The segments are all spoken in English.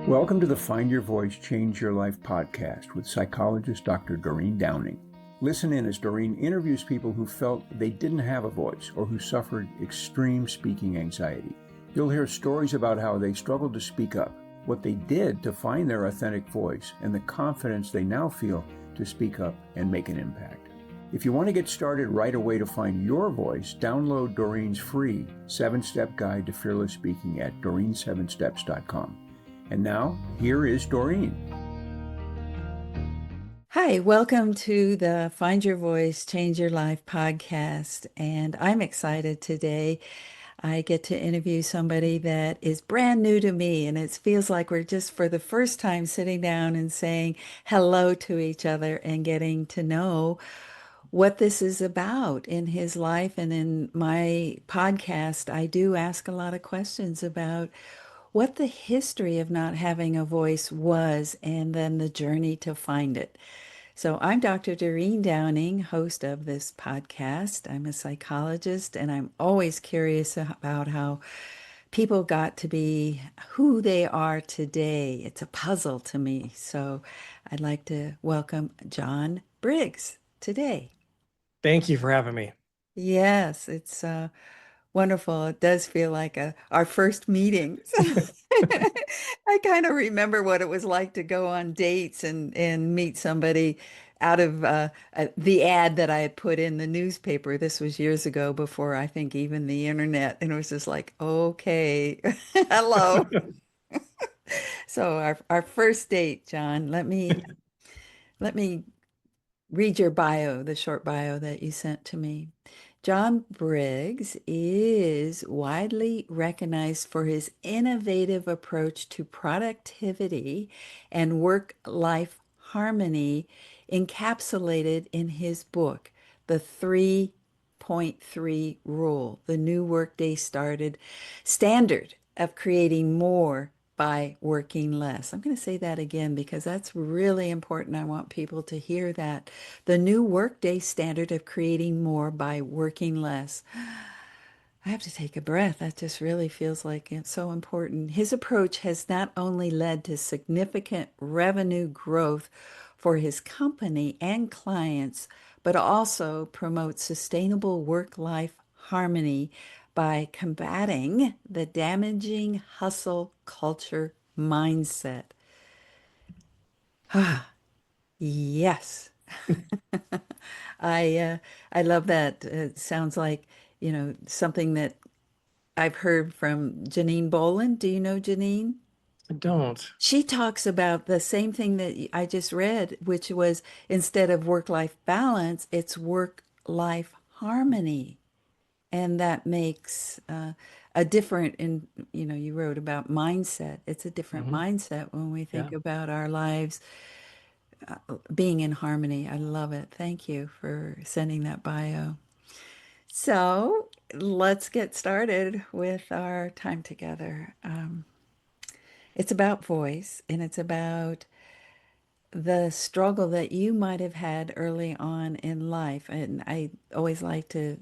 Welcome to the Find Your Voice, Change Your Life podcast with psychologist Dr. Doreen Downing. Listen in as Doreen interviews people who felt they didn't have a voice or who suffered extreme speaking anxiety. You'll hear stories about how they struggled to speak up, what they did to find their authentic voice, and the confidence they now feel to speak up and make an impact. If you want to get started right away to find your voice, download Doreen's free 7-step guide to fearless speaking at doreen7steps.com. And now, here is Doreen. Hi, welcome to the Find Your Voice, Change Your Life podcast. And I'm excited today. I get to interview somebody that is brand new to me, and it feels like we're just for the first time sitting down and saying hello to each other and getting to know what this is about in his life. And in my podcast, I do ask a lot of questions about what the history of not having a voice was and then the journey to find it. So I'm Dr. Doreen Downing, host of this podcast. I'm a psychologist, and I'm always curious about how people got to be who they are today. It's a puzzle to me. So I'd like to welcome John Briggs today. Thank you for having me. Yes, it's wonderful. It does feel like our first meeting. I kind of remember what it was like to go on dates and meet somebody out of the ad that I had put in the newspaper. This was years ago before I think even the internet. And it was just like, okay, hello. So our first date, John, let me read your bio, the short bio that you sent to me. John Briggs is widely recognized for his innovative approach to productivity and work-life harmony, encapsulated in his book, The 3.3 Rule, the new workday standard of creating more by working less. I'm going to say that again because that's really important. I want people to hear that. The new workday standard of creating more by working less. I have to take a breath. That just really feels like it's so important. His approach has not only led to significant revenue growth for his company and clients, but also promotes sustainable work-life harmony by combating the damaging hustle culture mindset. Ah, yes. I uh, I love that. It sounds like, something that I've heard from Janine Boland. Do you know Janine? I don't. She talks about the same thing that I just read, which was instead of work-life balance, it's work-life harmony. And that makes a different, you wrote about mindset. It's a different Hmm. mindset when we Yeah. think about our lives being in harmony. I love it. Thank you for sending that bio. So let's get started with our time together. It's about voice, and it's about the struggle that you might have had early on in life. And I always like to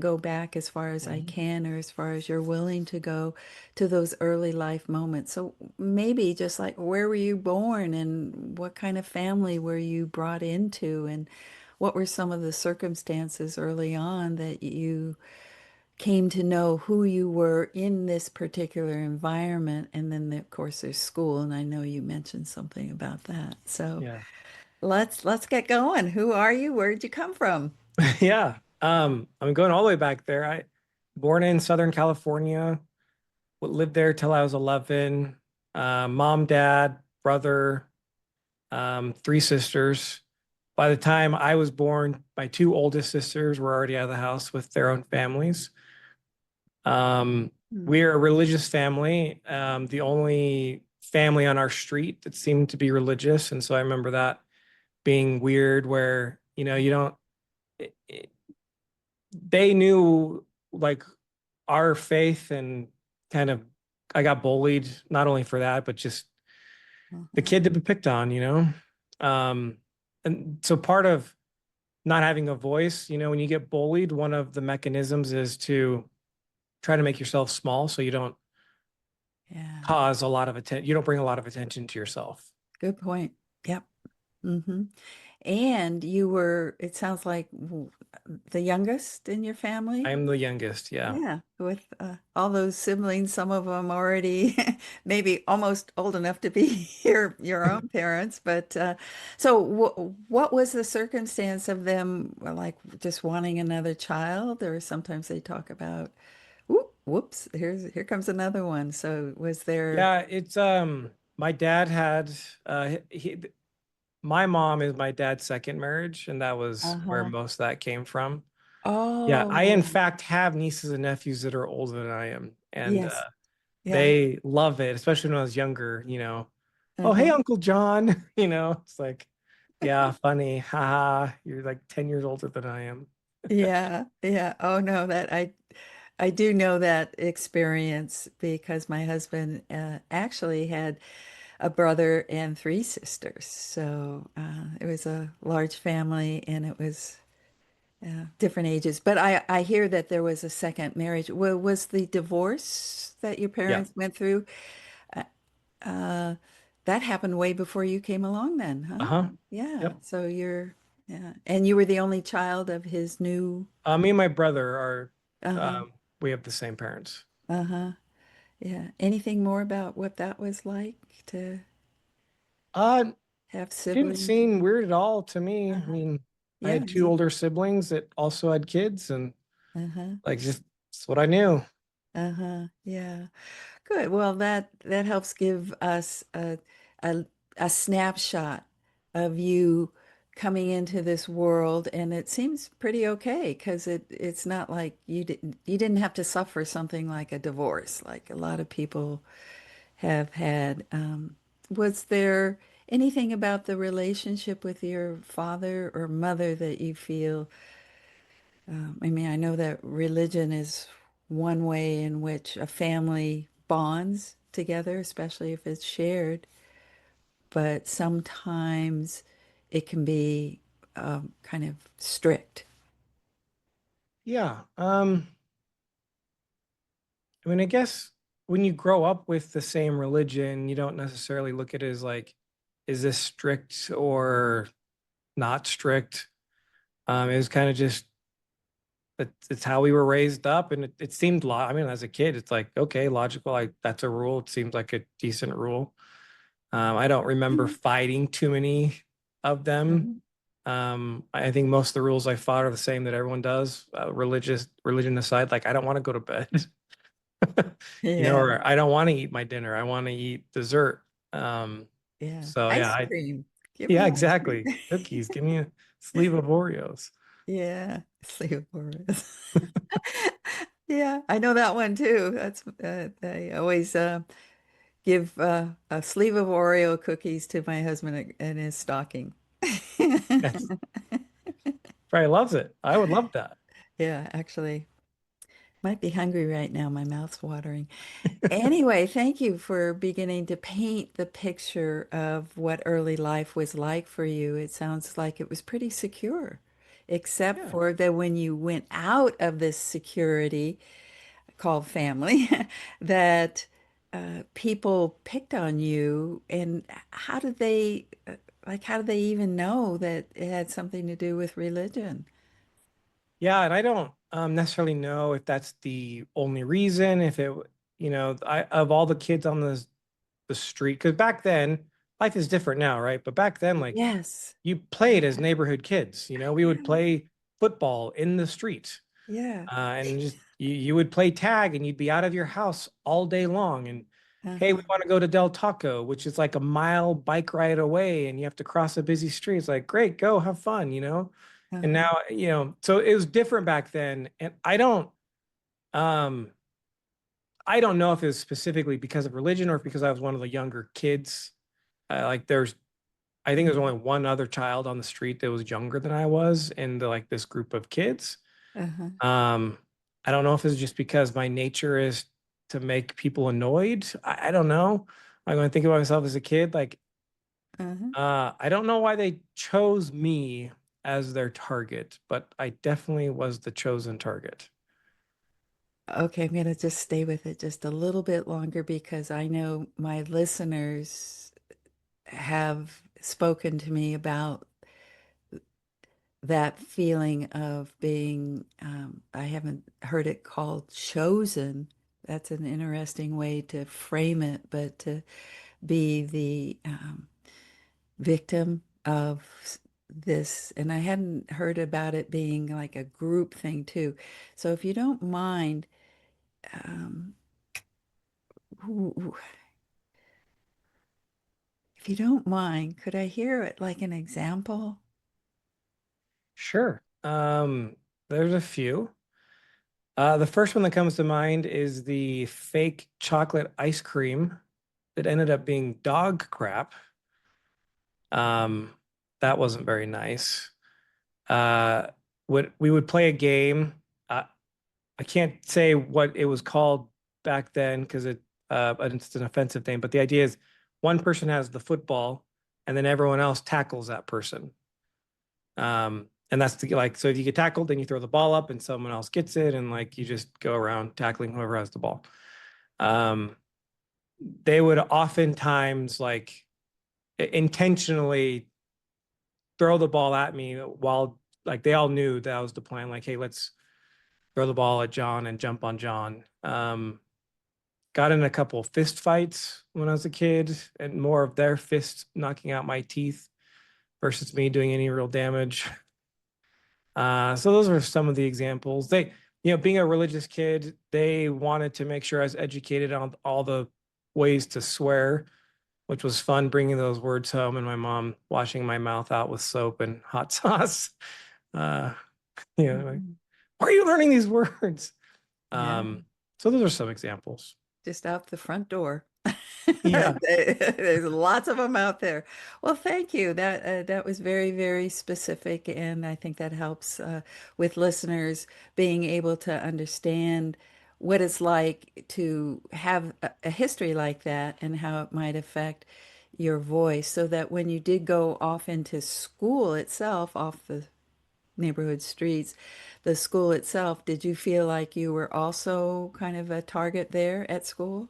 go back as far as I Hmm. can, or as far as you're willing to go, to those early life moments. So maybe just like, where were you born and what kind of family were you brought into, and what were some of the circumstances early on that you came to know who you were in this particular environment. And then of course there's school, and I know you mentioned something about that. So Yeah. let's get going. Who are you? Where'd you come from? Yeah. I'm going all the way back there. I born in Southern California, lived there till I was 11. Mom, dad, brother, three sisters. By the time I was born, my two oldest sisters were already out of the house with their own families. Hmm. We're a religious family, the only family on our street that seemed to be religious. And so I remember that being weird where, you don't, it, it- they knew like our faith and kind of, I got bullied, not only for that, but just the Mhm. kid to be picked on. Um, and so part of not having a voice, when you get bullied, one of the mechanisms is to try to make yourself small so you don't Yeah. cause a lot of attention. You don't bring a lot of attention to yourself. Good point. Yep. Hmm. And you were, it sounds like the youngest in your I family? am the youngest. Yeah. Yeah, with all those siblings, some of them already maybe almost old enough to be your own parents. But so, what was the circumstance of them like just wanting another child? Or sometimes they talk about, whoops, here comes another one. So was there? Yeah. It's, my dad had, my mom is my dad's second marriage, and that was where Uh-huh. most of that came from. Yeah. I, in Oh, fact, have nieces and nephews that are older than I am. And, yes. Yeah. they love it, especially when I was younger, oh, hey, Uh-huh. Uncle John, it's like, yeah, funny. Haha, you're like 10 years older than I am. Yeah, yeah. Oh no, that I do know that experience because my husband actually had a brother and three sisters. So it was a large family and it was different ages. But I hear that there was a second marriage. Was the divorce that your Yeah. parents went through, uh, uh, that happened way before you came along then, huh? Uh-huh. Yeah. Yep. So yeah. And you were the only child of his new, Me and my brother are, uh-huh, we have the same parents. uh-huh. Yeah. Anything more about what that was like to Uh, have didn't siblings? seem weird at all to me. I Uh-huh. mean, I Yeah. had two older siblings that also had kids, and Uh-huh. like, just, it's what I knew. Uh-huh. Yeah. Good. Well, that helps give us a a snapshot of you coming into this world, and it seems pretty okay because it's not like you didn't have to suffer something like a divorce, like a lot of people have had. Was there anything about the relationship with your father or mother that you feel? I mean, I know that religion is one way in which a family bonds together, especially if it's shared, but sometimes it can be kind of strict. Yeah. I mean, I guess when you grow up with the same religion, you don't necessarily look at it as like, is this strict or not strict? It was kind of just, it's how we were raised up, and it seemed I mean, as a kid, it's like, okay, logical. Like, that's a rule. It seems like a decent rule. I don't remember Mhm. fighting too many of them. Mhm. I think most of the rules I fought are the same that everyone does, religion aside. Like, I don't want to go to bed, Yeah, or I don't want to eat my dinner. I want to eat dessert. Um, yeah. so yeah, Ice cream. Give yeah, me ice cream. exactly. Cookies. Give me a sleeve of Oreos. Yeah, sleepovers. Yeah, I know that one too. That's I always give a sleeve of Oreo cookies to my husband in his stocking. That's Probably loves it. I would love that. Yeah, actually, might be hungry right now. My mouth's watering. Anyway, thank you for beginning to paint the picture of what early life was like for you. It sounds like it was pretty secure, except Yeah. for that when you went out of this security called family, that people picked on you. And how did they, how did they even know that it had something to do with religion? Yeah, and I don't necessarily know if that's the only reason. If it, I of all the kids on the street, because back then life is different now, right? But back then, like, Yes. you played as neighborhood kids. We would Yeah. play football in the street, Yeah. and just you would play tag, and you'd be out of your house all day long. And hey, we Uh-huh. want to go to Del Taco, which is like a mile bike ride away, and you have to cross a busy street. It's like, great, go have fun. And Uh-huh. now, so it was different back then. And um, I don't know if it was specifically because of religion or if because I was one of the younger kids. Like, I think there's only one other child on the street that was younger than I was in like this group of kids. Uh-huh. Um, I don't know if it's just because my nature is to make people annoyed. I don't know. Like, when I think about myself as a kid, like, Uh-huh. I don't know why they chose me as their target, but I definitely was the chosen target. Okay, I'm going to just stay with it just a little bit longer because I know my listeners have spoken to me about that feeling of being, I haven't heard it called chosen. That's an interesting way to frame it, but to be the victim of this. And I hadn't heard about it being like a group thing too. So if you don't mind, um, if you don't mind, could I hear it like an example? Sure. There's a few. The first one that comes to mind is the fake chocolate ice cream that ended up being dog crap. Um, that wasn't very nice. Uh, we would play a game. I can't say what it was called back then because it's an offensive name. But the idea is one person has the football, and then everyone else tackles that person. And that's like, so if you get tackled, then you throw the ball up, and someone else gets it, and like you just go around tackling whoever has the ball. Um, they would oftentimes like intentionally throw the ball at me while like they all knew that was the plan. Like, hey, let's throw the ball at John and jump on John. Got in a couple of fist fights when I was a kid, and more of their fists knocking out my teeth versus me doing any real damage. So those are some of the examples. Being a religious kid, they wanted to make sure I was educated on all the ways to swear, which was fun bringing those words home and my mom washing my mouth out with soap and hot sauce. Uh, like, Mhm. why are you learning these words? Yeah. So those are some examples. Just out the front door. Yeah. There's lots of them out there. Well, thank you. That was very, very specific, and I think that helps with listeners being able to understand what it's like to have a history like that and how it might affect your voice, so that when you did go off into school itself, off the neighborhood streets, the school itself, did you feel like you were also kind of a target there at school,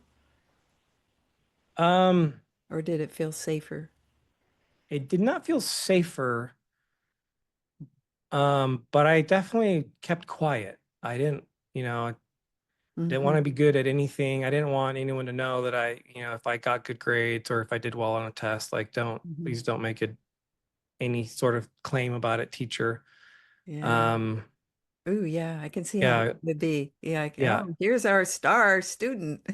Um, or did it feel safer? it did not feel safer, but I definitely kept quiet. I didn't, didn't want Hmm. to be good at anything. I didn't want anyone to know that if I got good grades or if I did well on a test, like Hmm. please don't make it any sort of claim about it, teacher. Yeah. Um, Ooh, yeah, I can see how yeah, that would be. Yeah, yeah, oh, here's our star student.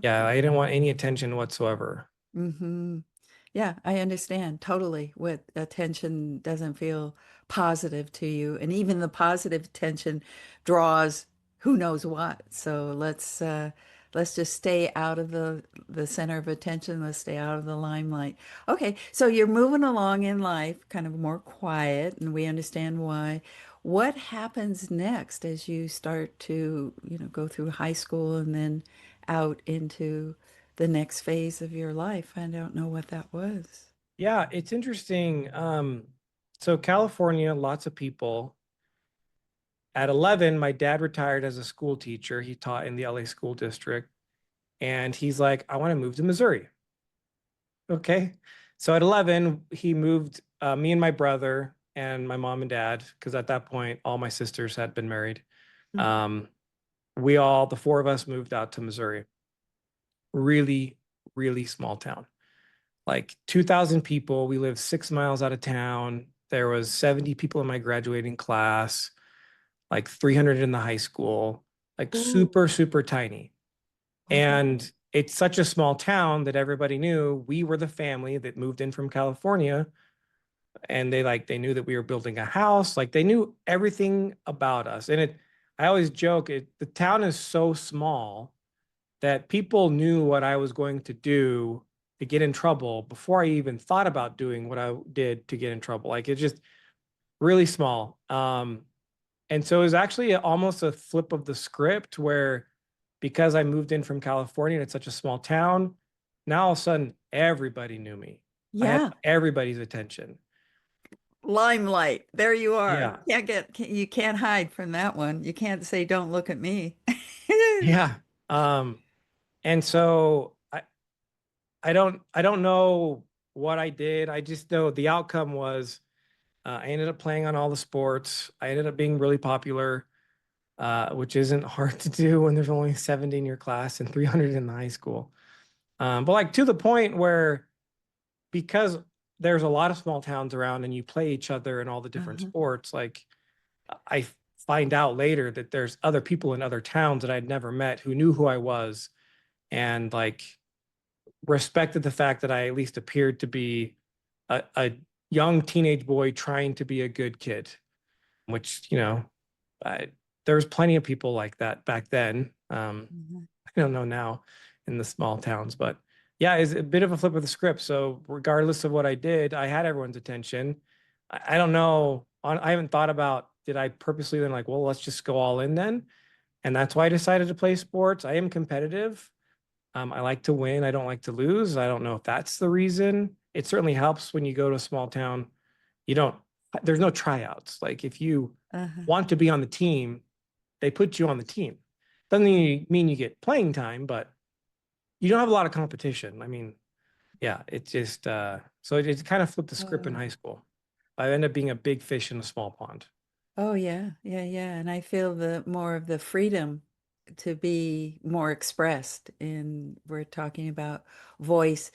yeah. I didn't want any attention whatsoever. Hmm. Yeah, I understand totally what attention doesn't feel positive to you. And even the positive attention draws who knows what. So let's just stay out of the center of attention. Let's stay out of the limelight. Okay, so you're moving along in life, kind of more quiet, and we understand why. What happens next as you start to, go through high school and then out into the next phase of your life? I don't know what that was. Yeah, it's interesting. So California, lots of people. At 11, my dad retired as a school teacher. He taught in the LA school district, and he's like, I want to move to Missouri. Okay. So at 11, he moved me and my brother and my mom and dad, because at that point, all my sisters had been married. Um, the four of us moved out to Missouri. Really, really small town. Like 2,000 people. We lived 6 miles out of town. There was 70 people in my graduating class, like 300 in the high school, like Ooh. super, super tiny. Okay. And it's such a small town that everybody knew we were the family that moved in from California. And they knew that we were building a house. Like they knew everything about us. I always joke, the town is so small that people knew what I was going to do to get in trouble before I even thought about doing what I did to get in trouble. Like it's just really small. And so it was actually almost a flip of the script where because I moved in from California and it's such a small town, now all of a sudden everybody knew me. I had Yeah. everybody's attention. Limelight. There you are. Yeah. You can't hide from that one. You can't say, don't look at me. Yeah. And so I don't know what I did. I just know the outcome was I ended up playing on all the sports. I ended up being really popular, which isn't hard to do when there's only 70 in your class and 300 in the high school. But like to the point where because there's a lot of small towns around and you play each other in all the different sports, like I find out later that there's other people in other towns that I'd never met who knew who I was and like respected the fact that I at least appeared to be a young teenage boy trying to be a good kid, which, I, there was plenty of people like that back then. I don't know now in the small towns, but yeah, it's a bit of a flip of the script. So regardless of what I did, I had everyone's attention. I don't know. I haven't thought about, did I purposely then like, well, let's just go all in then? And that's why I decided to play sports. I am competitive. I like to win. I don't like to lose. I don't know if that's the reason. It certainly helps when you go to a small town. You don't, there's no tryouts. Like if you want to be on the team, they put you on the team. Doesn't mean you get playing time, but you don't have a lot of competition. I mean, yeah, it's just so it kind of flipped the script in high school. I ended up being a big fish in a small pond. Oh yeah, yeah, yeah. And I feel the more of the freedom to be more expressed in we're talking about voice.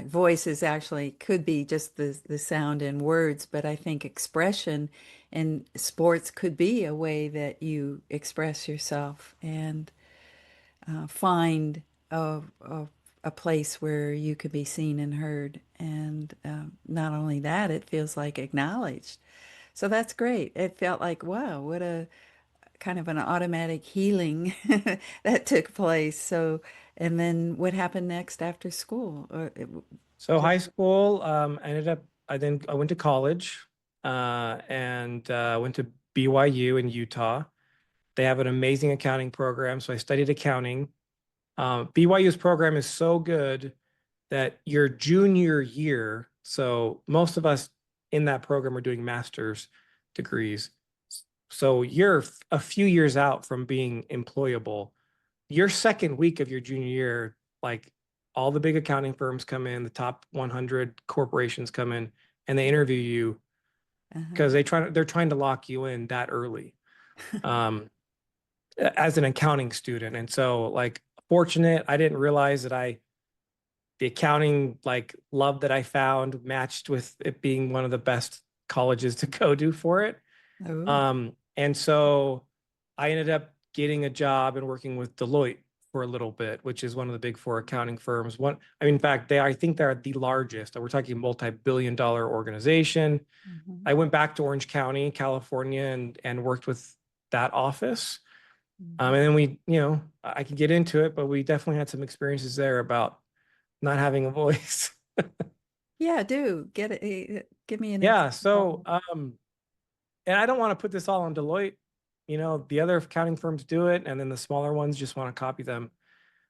Voice is actually could be just the sound and words, but I think expression in sports could be a way that you express yourself and find a place where you could be seen and heard. And not only that, it feels like acknowledged. So that's great. It felt like, wow, what a kind of an automatic healing that took place. So, and then what happened next after school? So high school, I went to college, and went to BYU in Utah. They have an amazing accounting program, so I studied accounting. BYU's program is so good that your junior year, so most of us in that program are doing master's degrees. So you're a few years out from being employable. Your second week of your junior year, like all the big accounting firms come in, the top 100 corporations come in, and they interview you because they're trying to lock you in that early. As an accounting student. And so like fortunate, I didn't realize that the accounting like love that I found matched with it being one of the best colleges to go to for it. Oh, And so I ended up getting a job and working with Deloitte for a little bit, which is one of the big four accounting firms. I mean, in fact, I think they're the largest. We're talking multi-billion-dollar organization. I went back to Orange County, California, and worked with that office. And then I could get into it, but we definitely had some experiences there about not having a voice. yeah, do get it. Give me an Yeah. So, example. and I don't want to put this all on Deloitte. The other accounting firms do it, and then the smaller ones just want to copy them.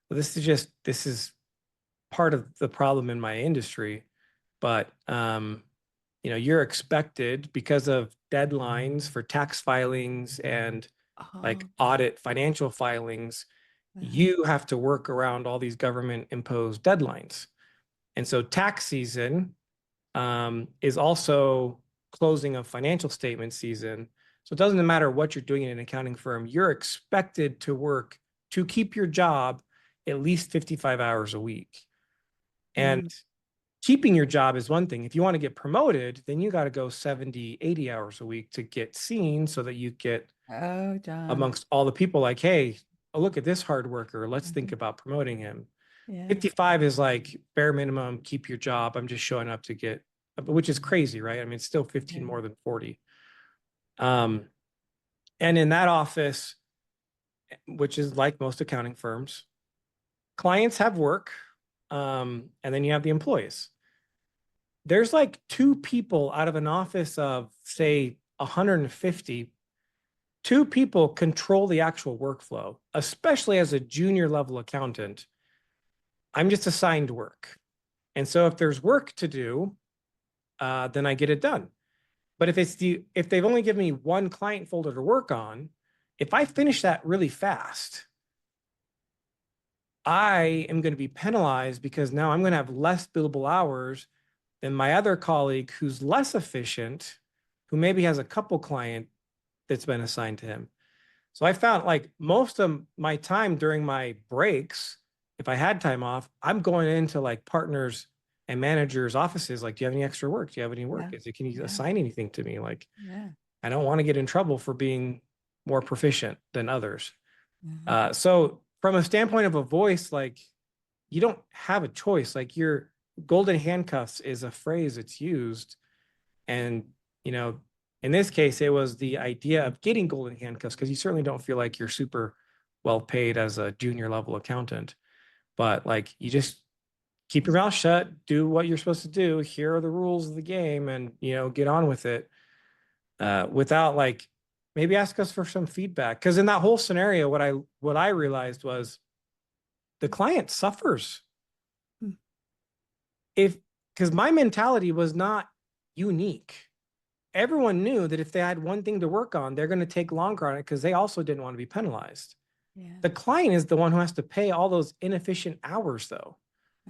But this is part of the problem in my industry. But you're expected because of deadlines for tax filings and like Oh, audit financial filings, you have to work around all these government imposed deadlines. And so tax season is also closing of financial statement season. So it doesn't matter what you're doing in an accounting firm, you're expected to work to keep your job at least 55 hours a week. And keeping your job is one thing. If you want to get promoted, then you got to go 70, 80 hours a week to get seen so that you get oh, John. amongst all the people like, hey, look at this hard worker. Let's think about promoting him. Yeah. 55 is like bare minimum, keep your job. I'm just showing up to get, which is crazy, right? I mean, it's still 15 more than 40. And in that office, which is like most accounting firms, clients have work, and then you have the employees. There's like two people out of an office of, say, 150. Two people control the actual workflow, especially as a junior level accountant. I'm just assigned work. And so if there's work to do, then I get it done. But if they've only given me one client folder to work on, if I finish that really fast, I am going to be penalized because now I'm going to have less billable hours than my other colleague who's less efficient, who maybe has a couple client that's been assigned to him. So I found like most of my time during my breaks, if I had time off, I'm going into like partners and managers' offices. Like, do you have any extra work? Do you have any work? Yeah. Can you Yeah. assign anything to me? Like, Yeah. I don't want to get in trouble for being more proficient than others. Mhm. So from a standpoint of a voice, like you don't have a choice. Like your golden handcuffs is a phrase that's used. And, you know, in this case, it was the idea of getting golden handcuffs because you certainly don't feel like you're super well paid as a junior level accountant. But like you just keep your mouth shut, do what you're supposed to do. Here are the rules of the game and, you know, get on with it without like maybe ask us for some feedback. Because in that whole scenario, what I realized was the client suffers Hmm. if because my mentality was not unique. Everyone knew that if they had one thing to work on, they're going to take longer on it because they also didn't want to be penalized. Yeah. The client is the one who has to pay all those inefficient hours though.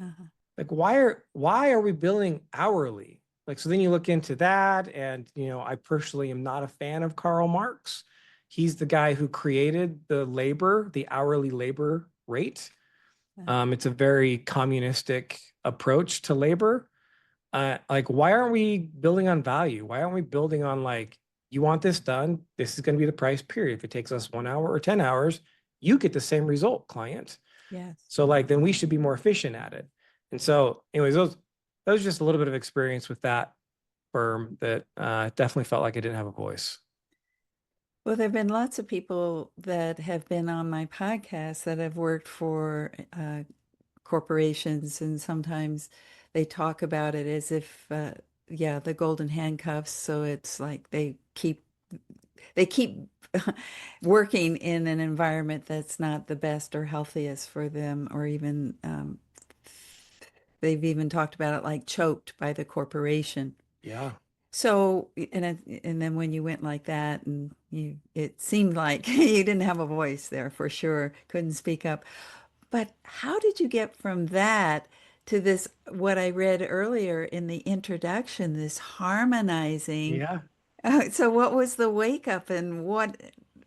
Uh-huh. Like why are we billing hourly? Like so then you look into that and you know, I personally am not a fan of Karl Marx. He's the guy who created the hourly labor rate. It's a very communistic approach to labor. Like, why aren't we building on value? Why aren't we building on like, you want this done? This is going to be the price, period. If it takes us 1 hour or 10 hours, you get the same result, client. Yes. So like, then we should be more efficient at it. And so anyways, that was just a little bit of experience with that firm that definitely felt like I didn't have a voice. Well, there have been lots of people that have been on my podcast that have worked for corporations, and sometimes they talk about it as if, yeah, the golden handcuffs. So it's like they keep working in an environment that's not the best or healthiest for them, or even they've even talked about it like choked by the corporation. Yeah. So, and then when you went like that, and it seemed like you didn't have a voice there for sure, couldn't speak up. But how did you get from that to this, what I read earlier in the introduction, this harmonizing? Yeah. So what was the wake up, and what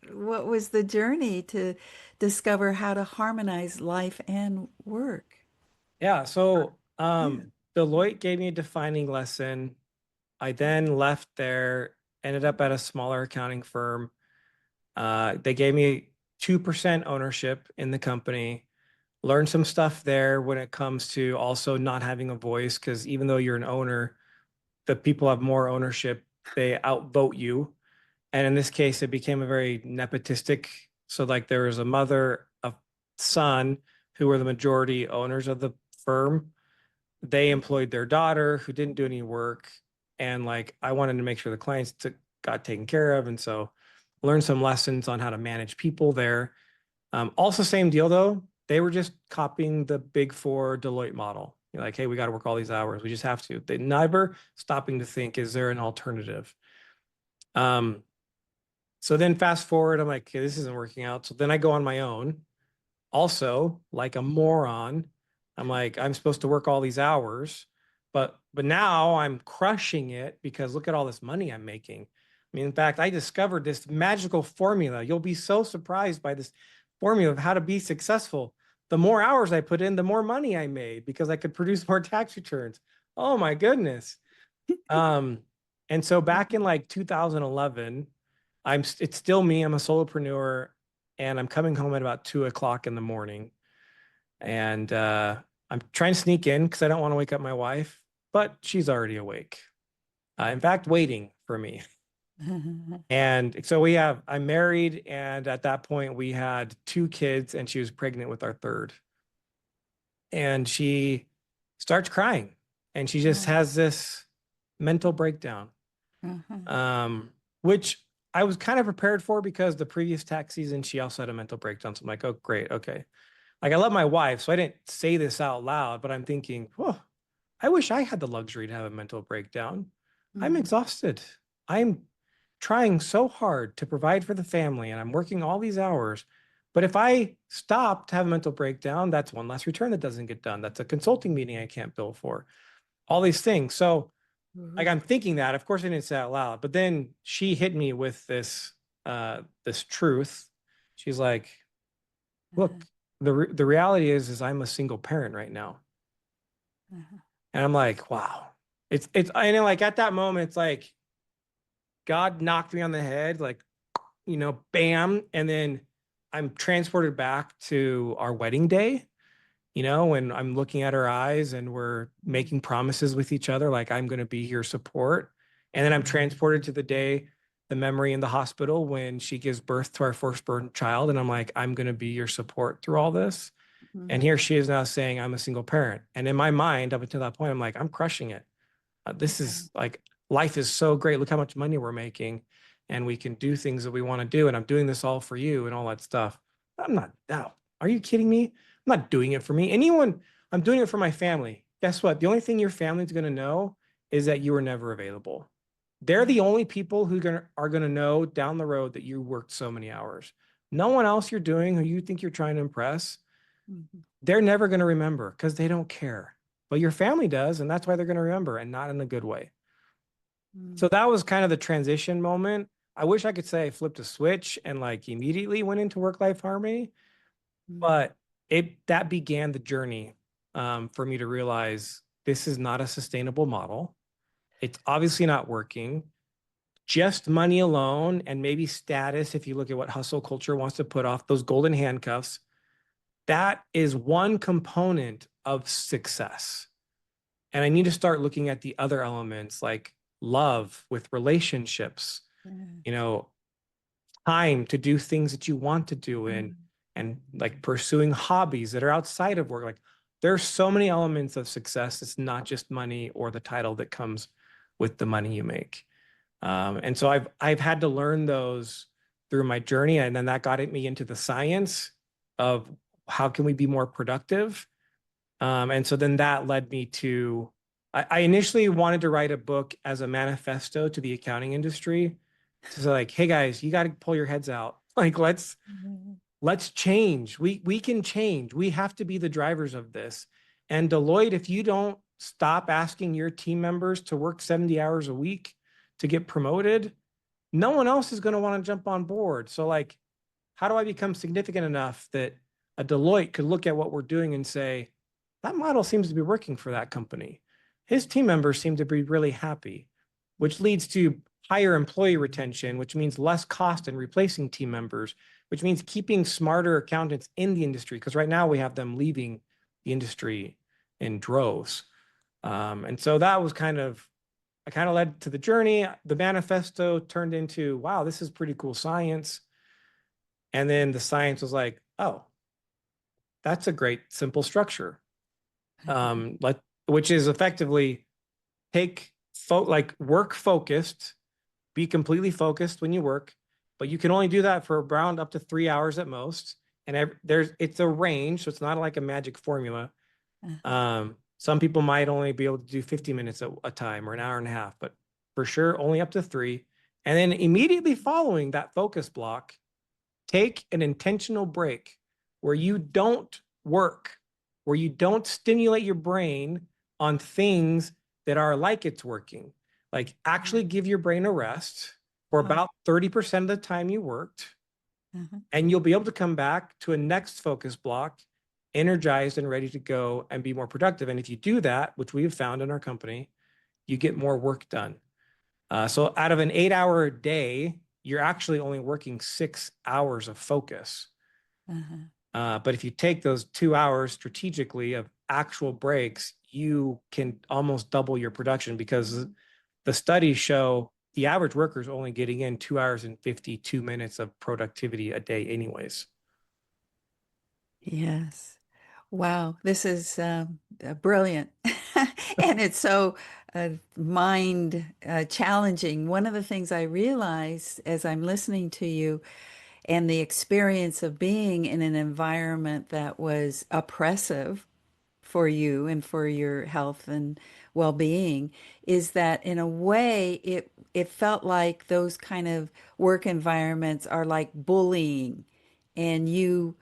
was the journey to discover how to harmonize life and work? Yeah. So Yeah. Deloitte gave me a defining lesson. I then left there, ended up at a smaller accounting firm. They gave me 2% ownership in the company. Learned some stuff there when it comes to also not having a voice, because even though you're an owner, the people have more ownership, they outvote you. And in this case, it became a very nepotistic. So like there was a mother, a son who were the majority owners of the firm. They employed their daughter who didn't do any work. And like I wanted to make sure the clients got taken care of. And so learned some lessons on how to manage people there. Also, same deal though. They were just copying the big four Deloitte model. You're like, hey, we got to work all these hours. We just have to. They never stopping to think, is there an alternative? Um, so then fast forward, I'm like, okay, this isn't working out. So then I go on my own. Also, like a moron, I'm like, I'm supposed to work all these hours, but now I'm crushing it because look at all this money I'm making. I mean, in fact, I discovered this magical formula. You'll be so surprised by this formula of how to be successful. The more hours I put in, the more money I made because I could produce more tax returns. Oh my goodness. Um, and so back in like 2011, it's still me. I'm a solopreneur, and I'm coming home at about 2 o'clock in the morning, and I'm trying to sneak in because I don't want to wake up my wife, but she's already awake. In fact, waiting for me. And so I'm married, and at that point we had 2 kids, and she was pregnant with our third. And she starts crying, and she just Oh. has this mental breakdown, Uh-huh. which I was kind of prepared for because the previous tax season, she also had a mental breakdown. So I'm like, oh, great. Okay. Like I love my wife, so I didn't say this out loud, but I'm thinking, whoa, I wish I had the luxury to have a mental breakdown. I'm Mhm. exhausted. I'm trying so hard to provide for the family and I'm working all these hours. But if I stop to have a mental breakdown, that's one less return that doesn't get done. That's a consulting meeting I can't bill for. All these things. So like I'm thinking that, of course I didn't say it out loud, but then she hit me with this truth. She's like, look, the reality is I'm a single parent right now. And I'm like, wow. It's I know, like at that moment, it's like God knocked me on the head, like, bam. And then I'm transported back to our wedding day, when I'm looking at her eyes and we're making promises with each other, like I'm going to be your support. And then I'm transported to the day, the memory in the hospital when she gives birth to our firstborn child. And I'm like, I'm going to be your support through all this. And here she is now saying, I'm a single parent. And in my mind, up until that point, I'm like, I'm crushing it. This is like, life is so great. Look how much money we're making and we can do things that we want to do. And I'm doing this all for you and all that stuff. I'm not, no, are you kidding me? I'm not doing it for me. I'm doing it for my family. Guess what? The only thing your family's going to know is that you were never available. They're the only people who are going to know down the road that you worked so many hours. No one else you're doing who you think you're trying to impress, they're never going to remember because they don't care. But your family does, and that's why they're going to remember, and not in a good way. So that was kind of the transition moment. I wish I could say I flipped a switch and like immediately went into work-life harmony, but that began the journey for me to realize this is not a sustainable model. It's obviously not working. Just money alone and maybe status, if you look at what hustle culture wants to put off, those golden handcuffs, that is one component of success. And I need to start looking at the other elements like love with relationships, time to do things that you want to do and like pursuing hobbies that are outside of work. Like there's so many elements of success. It's not just money or the title that comes with the money you make. And so I've had to learn those through my journey. And then that got me into the science of how can we be more productive? And so then that led me to, I initially wanted to write a book as a manifesto to the accounting industry. So like, hey guys, you got to pull your heads out. Like, let's change. We can change. We have to be the drivers of this. And Deloitte, if you don't stop asking your team members to work 70 hours a week to get promoted, no one else is going to want to jump on board. So like, how do I become significant enough that a Deloitte could look at what we're doing and say, that model seems to be working for that company. His team members seem to be really happy, which leads to higher employee retention, which means less cost in replacing team members, which means keeping smarter accountants in the industry. Because right now we have them leaving the industry in droves. And so that was I kind of led to the journey. The manifesto turned into, wow, this is pretty cool science. And then the science was like, oh, that's a great simple structure. Which is effectively work focused, be completely focused when you work, but you can only do that for around up to 3 hours at most. And it's a range, so it's not like a magic formula. Some people might only be able to do 50 minutes at a time or an hour and a half, but for sure only up to 3. And then immediately following that focus block, take an intentional break where you don't work, where you don't stimulate your brain on things that are like it's working. Like actually give your brain a rest for about 30% of the time you worked, and you'll be able to come back to a next focus block energized and ready to go and be more productive. And if you do that, which we have found in our company, you get more work done. So out of an 8-hour day, you're actually only working 6 hours of focus. But if you take those 2 hours strategically of actual breaks, you can almost double your production because the studies show the average worker is only getting in 2 hours and 52 minutes of productivity a day anyways. Yes. Wow, this is brilliant. And it's so mind challenging. One of the things I realized as I'm listening to you and the experience of being in an environment that was oppressive for you and for your health and well-being is that in a way it felt like those kind of work environments are like bullying. And you,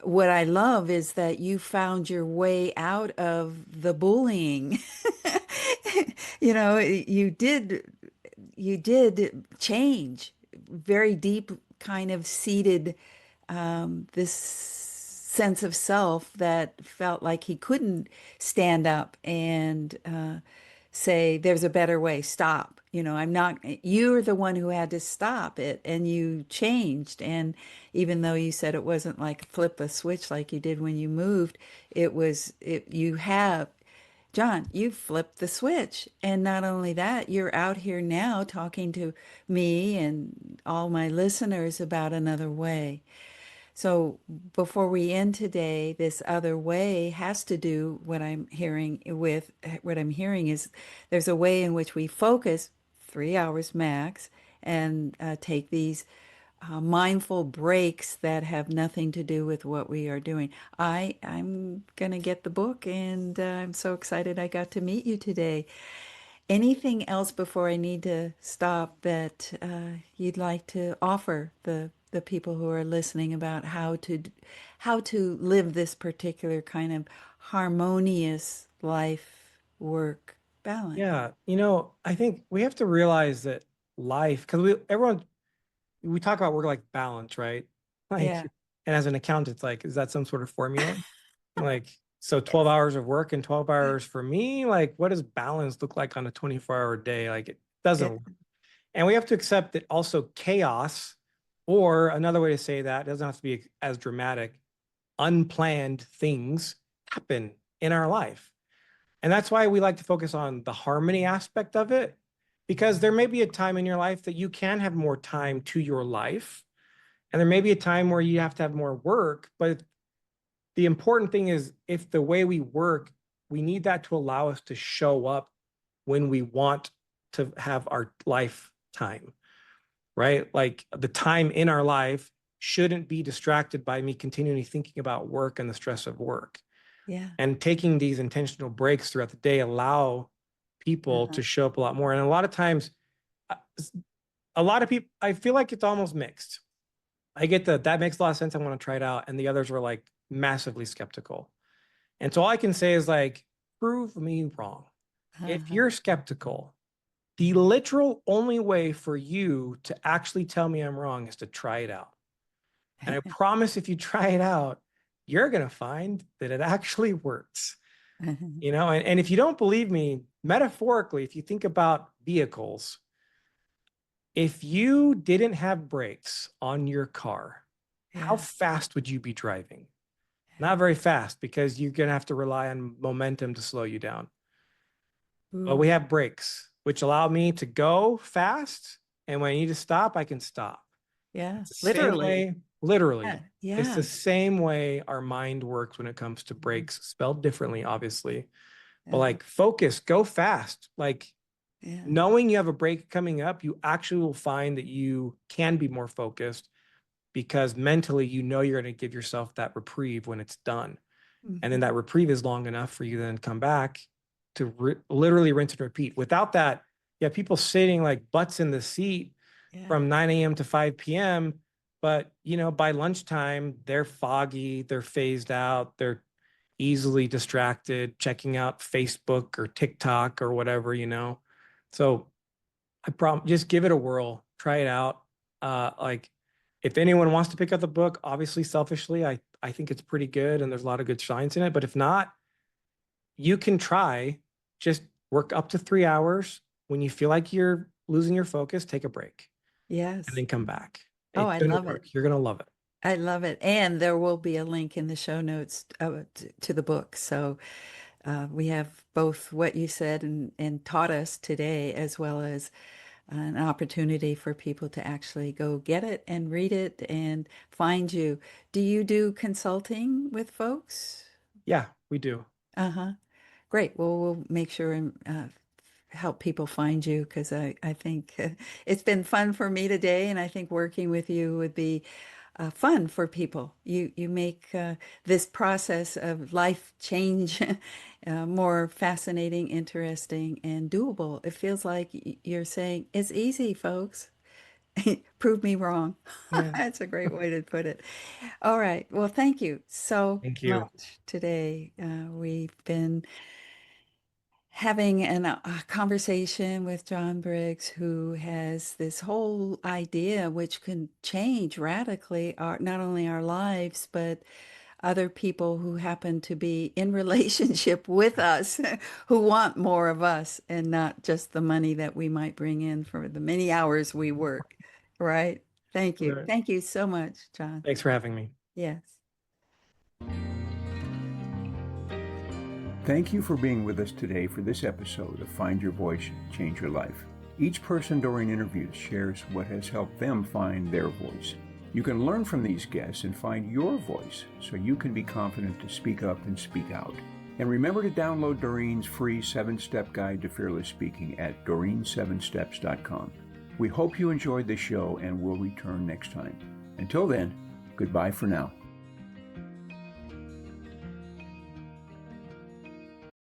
what I love is that you found your way out of the bullying. You know, you did change very deep, kind of seated this sense of self that felt like he couldn't stand up and say, there's a better way, stop. You know, I'm not, you're the one who had to stop it, and you changed. And even though you said it wasn't like flip a switch like you did when you moved, you have, John, you flipped the switch. And not only that, you're out here now talking to me and all my listeners about another way. So before we end today, this other way has to do what I'm hearing is there's a way in which we focus 3 hours max and take these mindful breaks that have nothing to do with what we are doing. I'm gonna get the book, and I'm so excited I got to meet you today. Anything else before I need to stop that you'd like to offer the people who are listening about how to live this particular kind of harmonious life work balance? Yeah, I think we have to realize that life, because we talk about work-life balance, right? Like, Yeah. and as an accountant, it's like, is that some sort of formula? Like, so 12 hours of work and 12 hours for me, like, what does balance look like on a 24-hour day? Like, it Yeah. doesn't work. And we have to accept that also chaos, or another way to say that, doesn't have to be as dramatic, unplanned things happen in our life. And that's why we like to focus on the harmony aspect of it, because there may be a time in your life that you can have more time to your life. And there may be a time where you have to have more work. But the important thing is, if the way we work, we need that to allow us to show up when we want to have our lifetime, right? Like, the time in our life shouldn't be distracted by me continually thinking about work and the stress of work. Yeah. And taking these intentional breaks throughout the day allow people Uh-huh. to show up a lot more. And a lot of times, uh, a lot of people, I feel like it's almost mixed. I get that makes a lot of sense. I want to try it out. And the others were like massively skeptical. And so all I can say is, like, prove me wrong. If Uh-huh. you're skeptical, the literal only way for you to actually tell me I'm wrong is to try it out. And I promise, if you try it out, you're going to find that it actually works. And if you don't believe me, metaphorically, if you think about vehicles, if you didn't have brakes on your car, how Yeah. fast would you be driving? Not very fast, because you're going to have to rely on momentum to slow you down. But we Ooh. have brakes, which allow me to go fast. And when I need to stop, I can stop. Yeah. It's the same Literally. way, literally. Yeah. It's the Yeah. same way our mind works when it comes to brakes, spelled differently, obviously. But Yeah. like, focus, go fast. Like, Yeah. knowing you have a break coming up, you actually will find that you can be more focused, because mentally, you're going to give yourself that reprieve when it's done. And then Mhm. that reprieve is long enough for you to then come back to literally rinse and repeat. Without that, you have people sitting like butts in the seat Yeah. from 9 a.m. to 5 p.m. But, by lunchtime, they're foggy, they're phased out, they're easily distracted, checking out Facebook or TikTok or whatever. So I promise, just give it a whirl, try it out. Like, if anyone wants to pick up the book, obviously, selfishly, I think it's pretty good and there's a lot of good science in it. But if not, you can try, just work up to 3 hours. When you feel like you're losing your focus, take a break and Yes. then come back. Oh, It's I going to love it. work. You're going to love it. I love it. And there will be a link in the show notes to the book. So we have both what you said and taught us today, as well as an opportunity for people to actually go get it and read it and find you. Do you do consulting with folks? Yeah, we do. Uh-huh. Great. Well, we'll make sure and help people find you, because I think it's been fun for me today. And I think working with you would be fun for people. You make this process of life change more fascinating, interesting, and doable. It feels like you're saying it's easy, folks. Prove me wrong. Yeah. That's a great way to put it. All right. Well, thank you so Thank you. much today. We've been having a conversation with John Briggs, who has this whole idea which can change radically not only our lives, but other people who happen to be in relationship with us, who want more of us and not just the money that we might bring in for the many hours we work. Right? Thank you. Right. Thank you so much, John. Thanks for having me. Yes. Thank you for being with us today for this episode of Find Your Voice, Change Your Life. Each person Doreen interviews shares what has helped them find their voice. You can learn from these guests and find your voice so you can be confident to speak up and speak out. And remember to download Doreen's free 7-step guide to fearless speaking at doreen7steps.com. We hope you enjoyed the show and will return next time. Until then, goodbye for now.